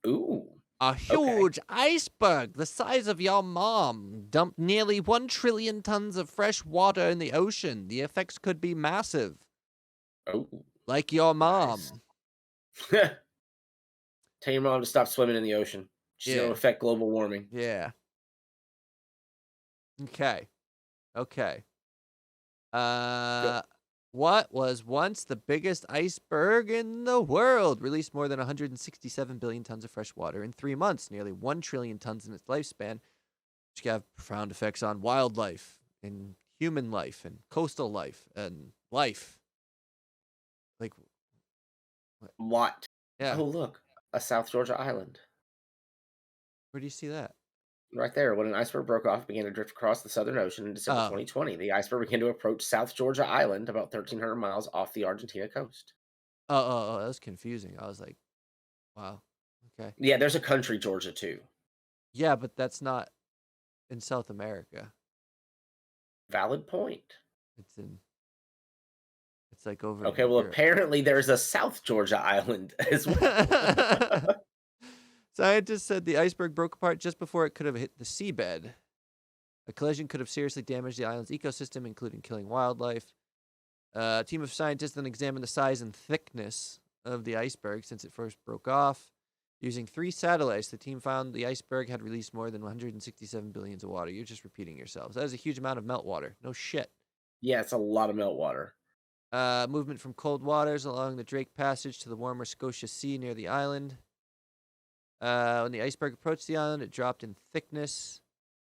Ooh. A Okay. huge iceberg the size of your mom dumped nearly 1 trillion tons of fresh water in the ocean. The effects could be massive, Oh, like your nice. mom. Tell your mom to stop swimming in the ocean. She's going to Yeah, affect global warming. yeah. Okay, okay. Go. Uh, what was once the biggest iceberg in the world? Released more than 167 billion tons of fresh water in 3 months, nearly 1 trillion tons in its lifespan, which can have profound effects on wildlife and human life and coastal life and life. Like, what? What? Yeah. Oh, look, a South Georgia island. Where do you see that? Right there. When an iceberg broke off, it began to drift across the Southern Ocean in December Oh, 2020. The iceberg began to approach South Georgia Island, about 1,300 miles off the Argentina coast. oh, that was confusing. I was like, wow. Okay. Yeah, there's a country, Georgia, too. Yeah, but that's not in South America. Valid point. It's in, it's like over Okay, in well, Europe. apparently there's a South Georgia island as well. Scientists said the iceberg broke apart just before it could have hit the seabed. A collision could have seriously damaged the island's ecosystem, including killing wildlife. A team of scientists then examined the size and thickness of the iceberg since it first broke off. Using 3 satellites, the team found the iceberg had released more than 167 billions of water. You're just repeating yourselves. That is a huge amount of meltwater. No shit. Yeah, it's a lot of meltwater. Movement from cold waters along the Drake Passage to the warmer Scotia Sea near the island. When the iceberg approached the island, it dropped in thickness,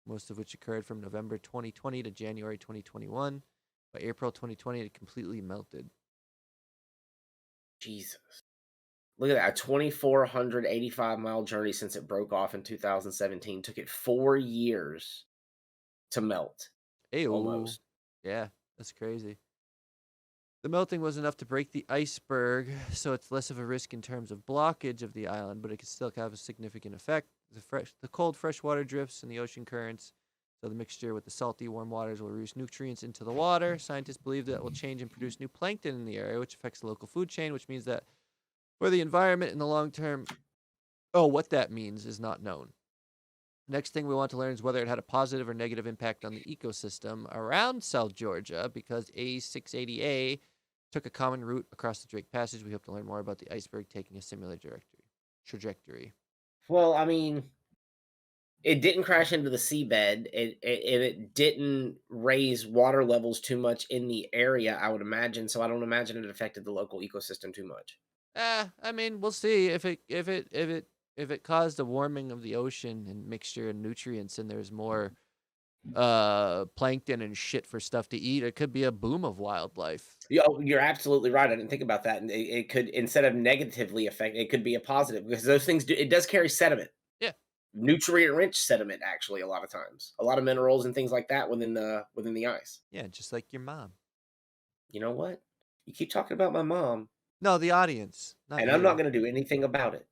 most of which occurred from November 2020 to January 2021. By April 2020, it completely melted. Jesus. Look at that. A 2,485-mile journey since it broke off in 2017. Took it 4 years to melt, Ayo. almost. Yeah, that's crazy. The melting was enough to break the iceberg, so it's less of a risk in terms of blockage of the island, but it can still have a significant effect. The cold freshwater drifts and the ocean currents, so the mixture with the salty warm waters will release nutrients into the water. Scientists believe that will change and produce new plankton in the area, which affects the local food chain, which means that for the environment in the long term, what that means is not known. Next thing we want to learn is whether it had a positive or negative impact on the ecosystem around South Georgia because A680A took a common route across the Drake Passage. We hope to learn more about the iceberg taking a similar trajectory. Well, I mean, it didn't crash into the seabed. It didn't raise water levels too much in the area, I would imagine. So I don't imagine it affected the local ecosystem too much. I mean, we'll see if it caused a warming of the ocean and mixture of nutrients, and there's more plankton and shit for stuff to eat. It could be a boom of wildlife. You're absolutely right. I didn't think about that. And it could, instead of negatively affect, it could be a positive because those things do. It does carry sediment, Yeah, nutrient rich sediment. Actually, a lot of times, a lot of minerals and things like that within the ice. yeah, just like your mom. You know what? You keep talking about my mom, No, the audience, not and I'm not you. going to do anything about it.